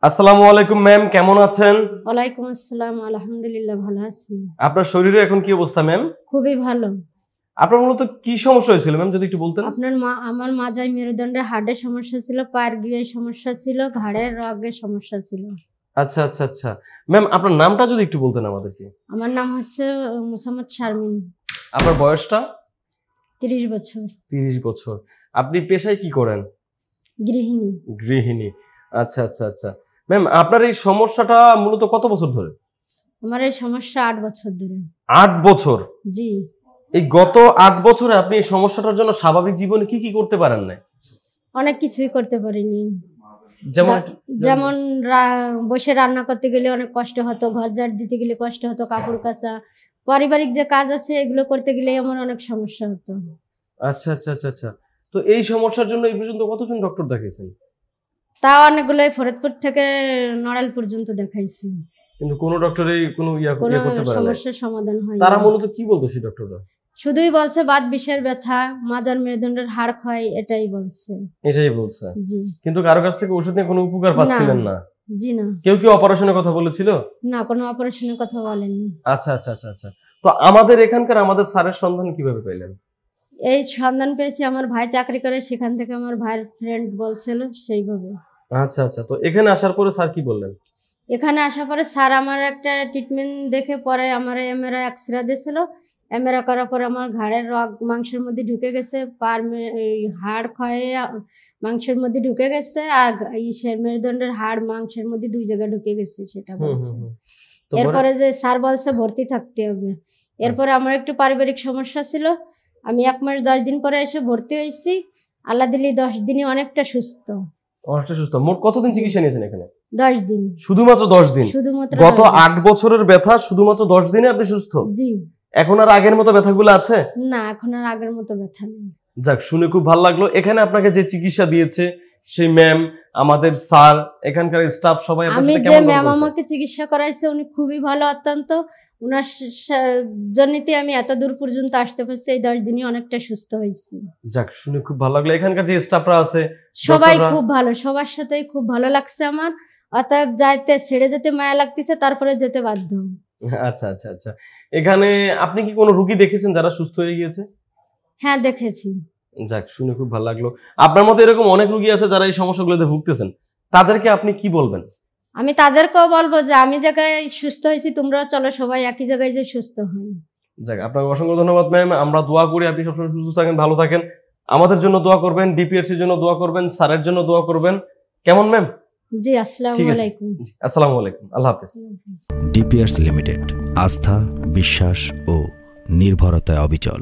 আসসালামু আলাইকুম ম্যাম, কেমন আছেন? ওয়ালাইকুম আসসালাম, আলহামদুলিল্লাহ ভালো আছি। আপনার শরীরে এখন কি অবস্থা ম্যাম? খুবই ভালো। আপনার মূলত কি সমস্যা হয়েছিল ম্যাম, যদি একটু বলতেন? আমার মাজায় মেরুদণ্ডের হাড়ের সমস্যা ছিল, পায়ের গিয়ে সমস্যা ছিল, ঘাড়ের রগের সমস্যা ছিল। আচ্ছা আচ্ছা আচ্ছা ম্যাম, আপনার নামটা যদি একটু বলতেন আমাদেরকে। আমার নাম হচ্ছে মোসাম্মদ শারমিন। আপনার বয়সটা? 30 বছর। 30 বছর। আপনি পেশায় কি করেন? গৃহিণী। গৃহিণী। আচ্ছা আচ্ছা আচ্ছা ম্যাম, আপনার এই সমস্যাটা মূলত কত বছর ধরে? আমার এই সমস্যা 8 বছর ধরে। 8 বছর? জি। এই গত 8 বছরে আপনি এই সমস্যাটার জন্য স্বাভাবিক জীবনে কি কি করতে পারেন না? অনেক কিছুই করতে পারিনি। যেমন যেমন বসে রান্না করতে গেলে অনেক কষ্ট হতো, ঘর ঝাড় দিতে গেলে কষ্ট হতো, কাপড় কাচা, পারিবারিক যে কাজ আছে এগুলো করতে গেলে আমার অনেক সমস্যা হতো। আচ্ছা আচ্ছা আচ্ছা আচ্ছা তো এই সমস্যার জন্য এই পর্যন্ত কতজন ডক্টর দেখাইছেন? তাও অনেকগুলোই ফরিদপুর থেকে নড়াইল পর্যন্ত দেখাইছি, কিন্তু কোনো ডক্টরই কোনো কোনো করতে পারে না। সমস্যার সমাধান হয়নি। তারা মূলত কি বলতো সেই ডক্টররা? শুধুই বলছে বাত বিষের ব্যথা, মাজার মেরুদণ্ডের হাড় ক্ষয়, এটাই বলছে। এটাই বলছে। জি। কিন্তু কারো কাছ থেকে ওষুধ নিয়ে কোনো উপকার পাচ্ছিলেন না? জি না। কেউ কি অপারেশনের কথা বলেছিল? না, কোনো অপারেশনের কথা বলেনি। আচ্ছা আচ্ছা আচ্ছা আচ্ছা তো আমাদের স্যারের সন্ধান কিভাবে পেলেন? এই সন্ধান পেয়েছি, আমার ভাই চাকরি করে, সেখান থেকে আমার ভাইয়ের ফ্রেন্ড বলছিল সেইভাবে। আচ্ছা আচ্ছা তো এখানে আসার পরে স্যার কি বললেন? এখানে আসার পরে স্যার আমার একটা ট্রিটমেন্ট দেখে পরে আমার এমআরআই এক্সরে দিয়েছিল। এমআরআই করার পর আমার ঘাড়ের রগ মাংসের মধ্যে ঢুকে গেছে, হাড় ক্ষয়ে মাংসের মধ্যে ঢুকে গেছে, আর মেরুদণ্ডের হাড় মাংসের মধ্যে 2 জায়গায় ঢুকে গেছে, সেটা বলছে। এরপরে যে স্যার বলছে ভর্তি থাকতে হবে। এরপরে আমার একটু পারিবারিক সমস্যা ছিল, আমি 1 মাস 10 দিন পরে এসে ভর্তি হয়েছি। আল্লাহ দিলি 10 দিনে অনেকটা সুস্থ। অনেকটা সুস্থ। মোট কতদিন চিকিৎসা নিয়েছেন এখানে? 10 দিন। শুধুমাত্র 10 দিন? শুধুমাত্র গত 8 বছরের ব্যথা শুধুমাত্র 10 দিনে আপনি সুস্থ? জি। এখন আর আগের মতো ব্যথাগুলো আছে? না, এখন আর আগের মতো ব্যথা নেই। যাক, শুনে খুব ভালো লাগলো। এখানে আপনাকে যে চিকিৎসা দিয়েছে সেই ম্যাম, আমাদের স্যার, এখানকার স্টাফ সবাই আপনার সাথে কেমন ব্যবহার করেছে? ম্যাম আমাকে চিকিৎসা করাইছে উনি খুবই ভালো, অত্যন্ত। উনার জন্যতে আমি এত দূর পর্যন্ত আসতে পারছি, এই 10 দিনই অনেকটা সুস্থ হয়েছি। যাক, শুনে খুব ভালো লাগলো। এখানকার যে স্টাফরা আছে সবাই খুব ভালো, সবার সাথেই খুব ভালো লাগছে আমার। অতএব ছেড়ে যেতে মায়া লাগতেছে, তারপরে যেতে বাধ্য। আচ্ছা আচ্ছা আচ্ছা এখানে আপনি কি কোনো রোগী দেখেছেন যারা সুস্থ হয়ে গিয়েছে? হ্যাঁ, দেখেছি। যাক, শুনে খুব ভালো লাগলো। আপনার মতো এরকম অনেক রোগী আছে যারা এই সমস্যাগুলোতে ভুগতেছেন, তাদেরকে আপনি কি বলবেন? আমি তাদেরকেও বলবো যে আমি জায়গায় সুস্থ হয়েছি, তোমরাও চলো সবাই একই জায়গায় যে সুস্থ হই। যাক, আপনাকে অসংখ্য ধন্যবাদ ম্যাম। আমরা দোয়া করি আপনি সবসময় সুস্থ থাকেন, ভালো থাকেন। আমাদের জন্য দোয়া করবেন, ডিপিআরসির জন্য দোয়া করবেন, স্যারের জন্য দোয়া করবেন। কেমন ম্যাম? জি, আসসালামু আলাইকুম। আসসালামু আলাইকুম, আল্লাহ হাফেজ। ডিপিআরসি লিমিটেড, আস্থা, বিশ্বাস ও নির্ভরতায় অবিচল।